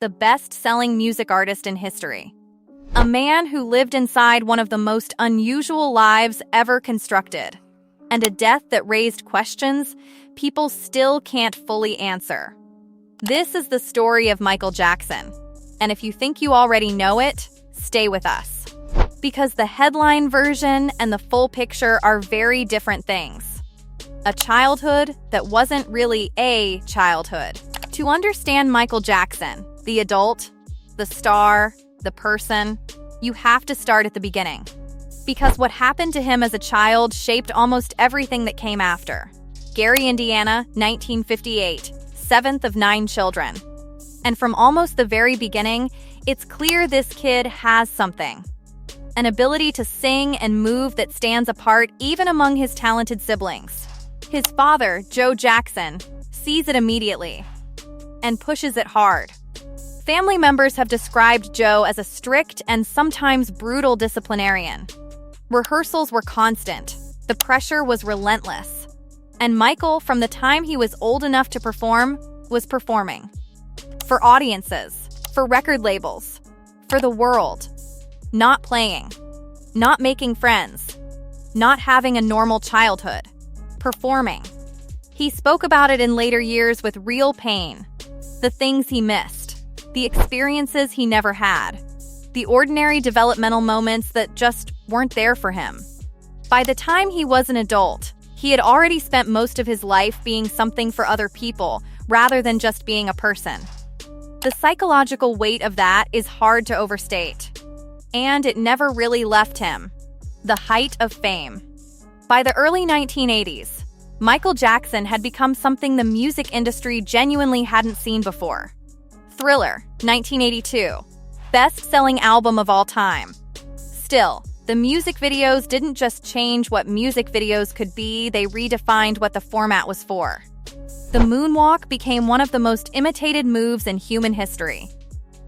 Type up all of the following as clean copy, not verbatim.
the best-selling music artist in history. A man who lived inside one of the most unusual lives ever constructed, and a death that raised questions people still can't fully answer. This is the story of Michael Jackson, and if you think you already know it, stay with us. Because the headline version and the full picture are very different things. A childhood that wasn't really a childhood. To understand Michael Jackson, the adult, the star, the person, you have to start at the beginning. Because what happened to him as a child shaped almost everything that came after. Gary, Indiana, 1958, 7th of 9 children. And from almost the very beginning, it's clear this kid has something. An ability to sing and move that stands apart even among his talented siblings. His father, Joe Jackson, sees it immediately and pushes it hard. Family members have described Joe as a strict and sometimes brutal disciplinarian. Rehearsals were constant. The pressure was relentless. And Michael, from the time he was old enough to perform, was performing. For audiences, for record labels, for the world. Not playing, not making friends, not having a normal childhood. Performing. He spoke about it in later years with real pain. The things he missed. The experiences he never had. The ordinary developmental moments that just weren't there for him. By the time he was an adult, he had already spent most of his life being something for other people, rather than just being a person. The psychological weight of that is hard to overstate. And it never really left him. The height of fame. By the early 1980s, Michael Jackson had become something the music industry genuinely hadn't seen before. Thriller, 1982. Best-selling album of all time. Still, the music videos didn't just change what music videos could be, they redefined what the format was for. The moonwalk became one of the most imitated moves in human history.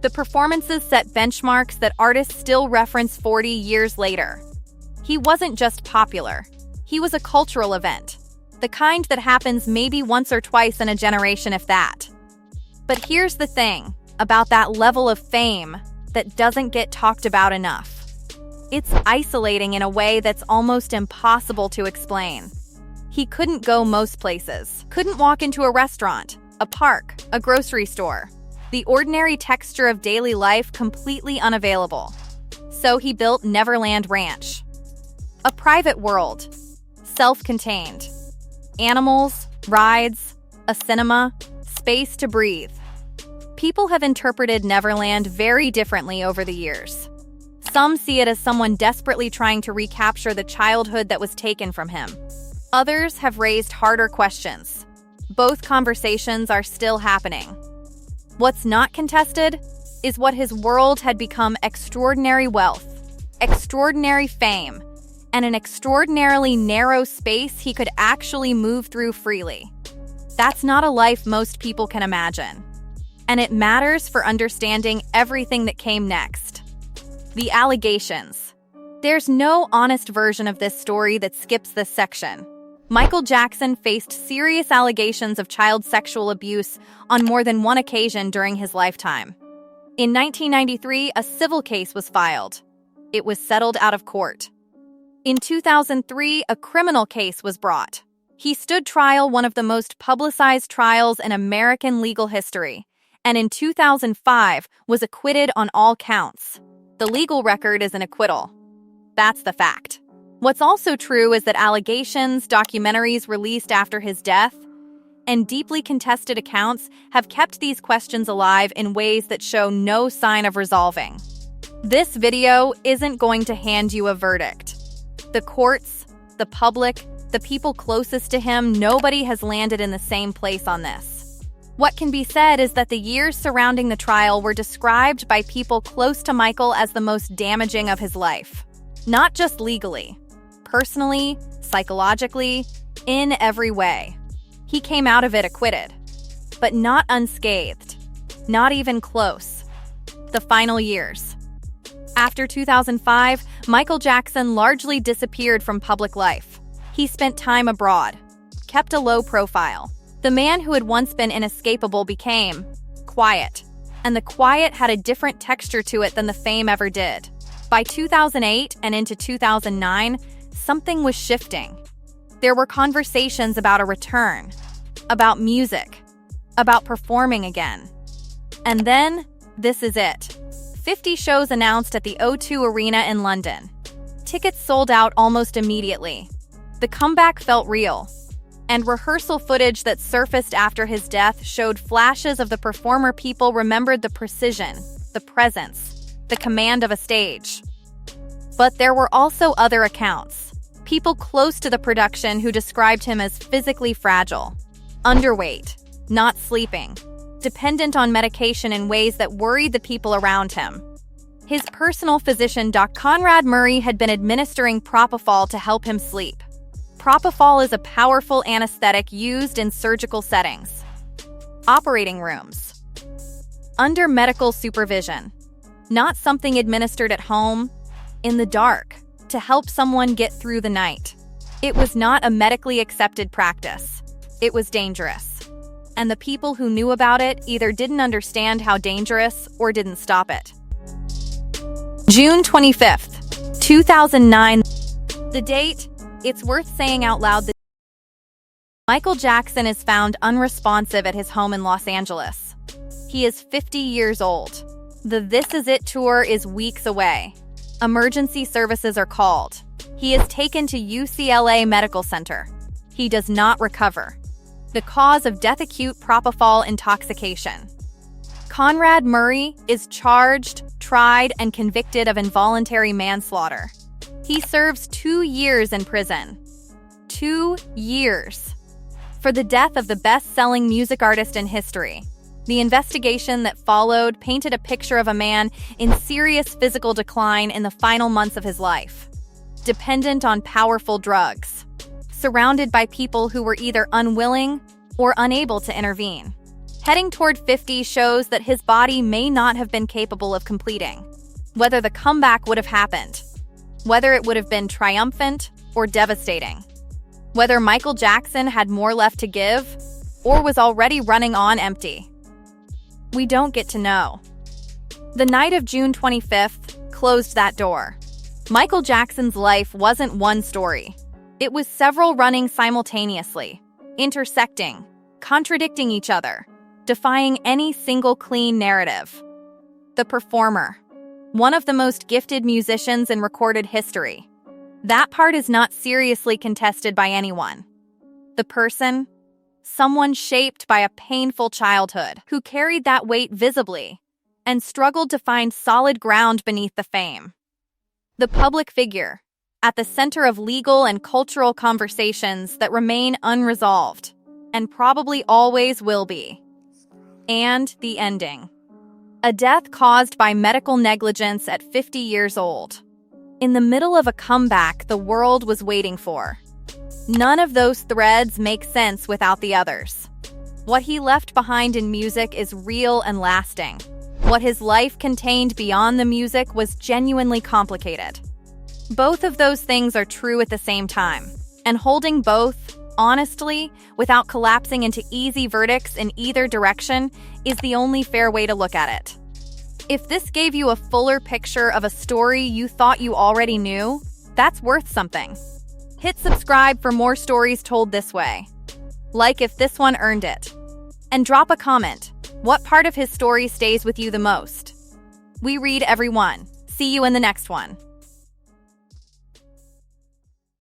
The performances set benchmarks that artists still reference 40 years later. He wasn't just popular. He was a cultural event. The kind that happens maybe once or twice in a generation, if that. But here's the thing about that level of fame that doesn't get talked about enough. It's isolating in a way that's almost impossible to explain. He couldn't go most places, couldn't walk into a restaurant, a park, a grocery store. The ordinary texture of daily life completely unavailable. So he built Neverland Ranch. A private world, self-contained. Animals, rides, a cinema, space to breathe. People have interpreted Neverland very differently over the years. Some see it as someone desperately trying to recapture the childhood that was taken from him. Others have raised harder questions. Both conversations are still happening. What's not contested is what his world had become: extraordinary wealth, extraordinary fame, and an extraordinarily narrow space he could actually move through freely. That's not a life most people can imagine. And it matters for understanding everything that came next. The allegations. There's no honest version of this story that skips this section. Michael Jackson faced serious allegations of child sexual abuse on more than one occasion during his lifetime. In 1993, a civil case was filed. It was settled out of court. In 2003, a criminal case was brought. He stood trial, one of the most publicized trials in American legal history, and in 2005 was acquitted on all counts. The legal record is an acquittal. That's the fact. What's also true is that allegations, documentaries released after his death, and deeply contested accounts have kept these questions alive in ways that show no sign of resolving. This video isn't going to hand you a verdict. The courts, the public, the people closest to him, nobody has landed in the same place on this. What can be said is that the years surrounding the trial were described by people close to Michael as the most damaging of his life. Not just legally, personally, psychologically, in every way. He came out of it acquitted, but not unscathed, not even close. The final years. After 2005, Michael Jackson largely disappeared from public life. He spent time abroad, kept a low profile. The man who had once been inescapable became quiet. and the quiet had a different texture to it than the fame ever did. By 2008 and into 2009, something was shifting. There were conversations about a return, about music, about performing again. And then, this is it. 50 shows announced at the O2 Arena in London. Tickets sold out almost immediately. The comeback felt real, and rehearsal footage that surfaced after his death showed flashes of the performer. People remembered the precision, the presence, the command of a stage. But there were also other accounts. People close to the production who described him as physically fragile, underweight, not sleeping, dependent on medication in ways that worried the people around him. His personal physician, Dr. Conrad Murray, had been administering propofol to help him sleep. Propofol is a powerful anesthetic used in surgical settings. Operating rooms. Under medical supervision. Not something administered at home, in the dark, to help someone get through the night. It was not a medically accepted practice. It was dangerous. And the people who knew about it either didn't understand how dangerous or didn't stop it. June 25th, 2009. The date, it's worth saying out loud. Michael Jackson is found unresponsive at his home in Los Angeles. He is 50 years old. The This Is It tour is weeks away. Emergency services are called. He is taken to UCLA Medical Center. He does not recover. The cause of death: acute propofol intoxication. Conrad Murray is charged, tried, and convicted of involuntary manslaughter. He serves 2 years in prison. 2 years. For the death of the best-selling music artist in history. The investigation that followed painted a picture of a man in serious physical decline in the final months of his life. Dependent on powerful drugs. Surrounded by people who were either unwilling or unable to intervene. Heading toward 50 shows that his body may not have been capable of completing. Whether the comeback would have happened. Whether it would have been triumphant or devastating. Whether Michael Jackson had more left to give or was already running on empty. We don't get to know. The night of June 25th closed that door. Michael Jackson's life wasn't one story. It was several running simultaneously, intersecting, contradicting each other, defying any single clean narrative. The performer, one of the most gifted musicians in recorded history. That part is not seriously contested by anyone. The person, someone shaped by a painful childhood, who carried that weight visibly and struggled to find solid ground beneath the fame. The public figure, at the center of legal and cultural conversations that remain unresolved, and probably always will be. And the ending. A death caused by medical negligence at 50 years old. In the middle of a comeback the world was waiting for. None of those threads make sense without the others. What he left behind in music is real and lasting. What his life contained beyond the music was genuinely complicated. Both of those things are true at the same time, and holding both, honestly, without collapsing into easy verdicts in either direction, is the only fair way to look at it. If this gave you a fuller picture of a story you thought you already knew, that's worth something. Hit subscribe for more stories told this way. Like if this one earned it. And drop a comment. What part of his story stays with you the most? We read every one. See you in the next one.